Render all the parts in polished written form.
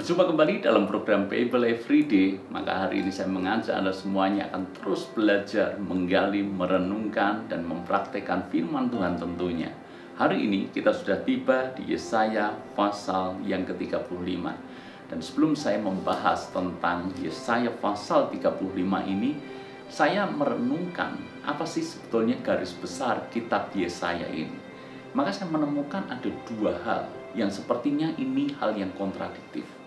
Berjumpa kembali dalam program Bible Everyday. Maka hari ini saya mengajak Anda semuanya akan terus belajar, menggali, merenungkan, dan mempraktekkan firman Tuhan tentunya. Hari ini kita sudah tiba di Yesaya pasal yang ke-35. Dan sebelum saya membahas tentang Yesaya pasal 35 ini, saya merenungkan apa sih sebetulnya garis besar kitab Yesaya ini. Maka saya menemukan ada dua hal yang sepertinya ini hal yang kontradiktif.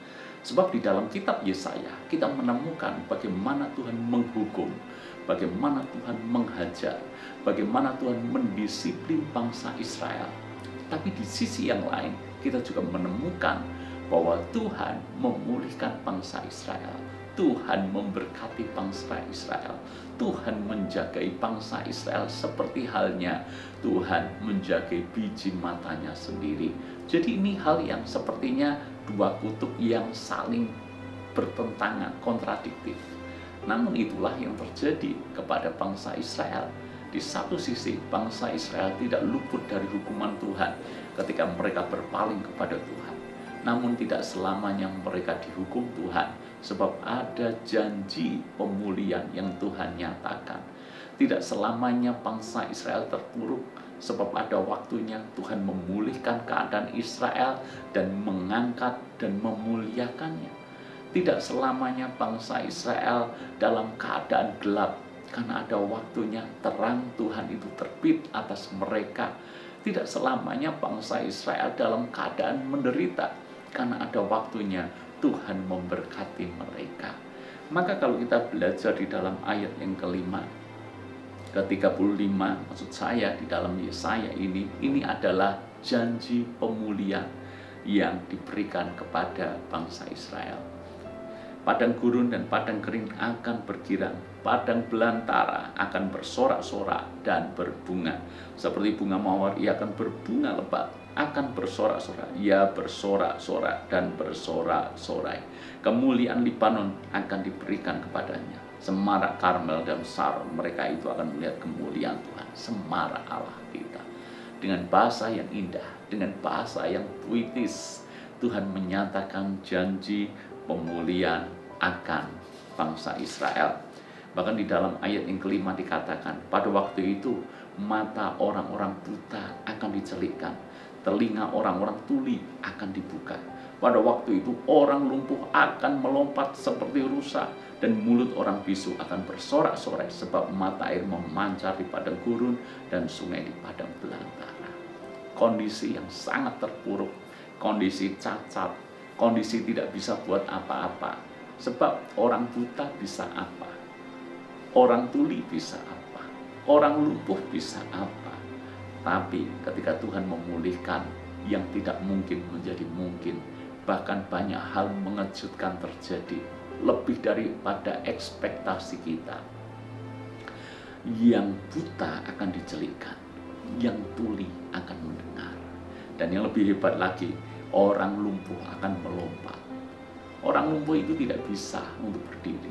Sebab di dalam kitab Yesaya kita menemukan bagaimana Tuhan menghukum, bagaimana Tuhan menghajar, bagaimana Tuhan mendisiplin bangsa Israel. Tapi di sisi yang lain kita juga menemukan bahwa Tuhan memulihkan bangsa Israel. Tuhan memberkati bangsa Israel. Tuhan menjagai bangsa Israel seperti halnya Tuhan menjagai biji matanya sendiri. Jadi ini hal yang sepertinya dua kutub yang saling bertentangan, kontradiktif. Namun itulah yang terjadi kepada bangsa Israel. Di satu sisi, bangsa Israel tidak luput dari hukuman Tuhan ketika mereka berpaling kepada Tuhan. Namun tidak selamanya mereka dihukum Tuhan, sebab ada janji pemulihan yang Tuhan nyatakan. Tidak selamanya bangsa Israel terpuruk, sebab ada waktunya Tuhan memulihkan keadaan Israel dan mengangkat dan memuliakannya. Tidak selamanya bangsa Israel dalam keadaan gelap, karena ada waktunya terang Tuhan itu terbit atas mereka. Tidak selamanya bangsa Israel dalam keadaan menderita, karena ada waktunya Tuhan memberkati mereka. Maka kalau kita belajar di dalam ayat yang kelima, ke-35, maksud saya di dalam Yesaya ini adalah janji pemulihan yang diberikan kepada bangsa Israel. Padang gurun dan padang kering akan bergirang, padang belantara akan bersorak-sorak dan berbunga. Seperti bunga mawar, ia akan berbunga lebat, akan bersorak-sorak, ia bersorak-sorak dan bersorak-sorai. Kemuliaan Libanon akan diberikan kepadanya. Semarak Karmel dan Saron, mereka itu akan melihat kemuliaan Tuhan, semarak Allah kita. Dengan bahasa yang indah, dengan bahasa yang puitis, Tuhan menyatakan janji pemulihan akan bangsa Israel. Bahkan di dalam ayat yang kelima dikatakan, pada waktu itu mata orang-orang buta akan dicelikkan, telinga orang-orang tuli akan dibuka. Pada waktu itu orang lumpuh akan melompat seperti rusa, dan mulut orang bisu akan bersorak-sorai, sebab mata air memancar di padang gurun dan sungai di padang belantara. Kondisi yang sangat terpuruk, kondisi cacat, kondisi tidak bisa buat apa-apa. Sebab orang buta bisa apa? Orang tuli bisa apa? Orang lumpuh bisa apa? Tapi ketika Tuhan memulihkan, yang tidak mungkin menjadi mungkin. Bahkan banyak hal mengejutkan terjadi, lebih daripada ekspektasi kita. Yang buta akan dicelikkan, yang tuli akan mendengar. Dan yang lebih hebat lagi, orang lumpuh akan melompat. Orang lumpuh itu tidak bisa untuk berdiri.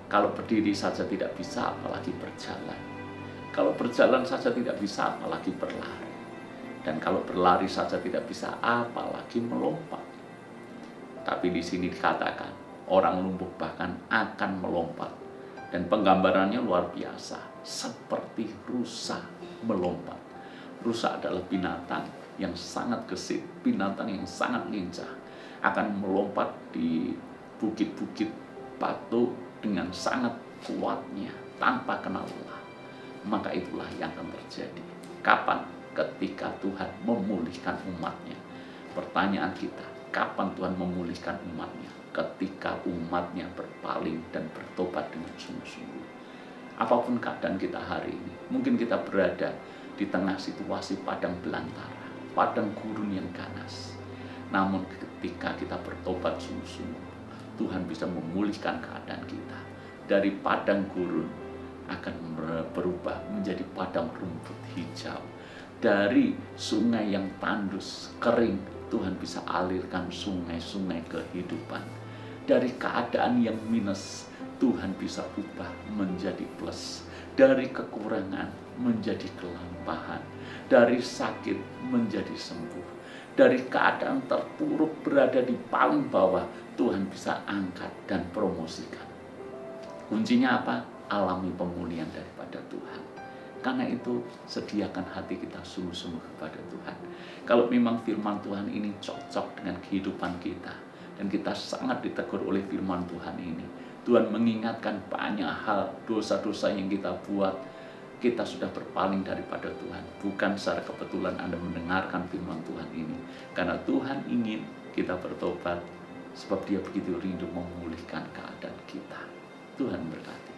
Kalau berdiri saja tidak bisa, apalagi berjalan. Kalau berjalan saja tidak bisa, apalagi berlari. Dan kalau berlari saja tidak bisa, apalagi melompat. Tapi di sini dikatakan, orang lumpuh bahkan akan melompat. Dan penggambarannya luar biasa, seperti rusa melompat. Rusa adalah binatang yang sangat gesit, binatang yang sangat lincah, akan melompat di bukit-bukit batu dengan sangat kuatnya, tanpa kenal lelah. Maka itulah yang akan terjadi. Kapan? Ketika Tuhan memulihkan umatnya. Pertanyaan kita, kapan Tuhan memulihkan umatnya? Ketika umatnya berpaling dan bertobat dengan sungguh-sungguh. Apapun keadaan kita hari ini, mungkin kita berada di tengah situasi padang belantara, padang gurun yang ganas. Namun ketika kita bertobat sungguh-sungguh, Tuhan bisa memulihkan keadaan kita. Dari padang gurun akan berubah menjadi padang rumput hijau. Dari sungai yang tandus, kering, Tuhan bisa alirkan sungai-sungai kehidupan. Dari keadaan yang minus, Tuhan bisa ubah menjadi plus. Dari kekurangan menjadi kelampahan. Dari sakit menjadi sembuh. dari keadaan terpuruk berada di paling bawah, Tuhan bisa angkat dan promosikan. Kuncinya apa? Alami pemulihan daripada Tuhan. Karena itu, sediakan hati kita sungguh-sungguh kepada Tuhan. Kalau memang firman Tuhan ini cocok dengan kehidupan kita, dan kita sangat ditegur oleh firman Tuhan ini, Tuhan mengingatkan banyak hal, dosa-dosa yang kita buat, kita sudah berpaling daripada Tuhan. Bukan secara kebetulan Anda mendengarkan firman Tuhan ini, karena Tuhan ingin kita bertobat, sebab Dia begitu rindu memulihkan keadaan kita. Tuhan berkati.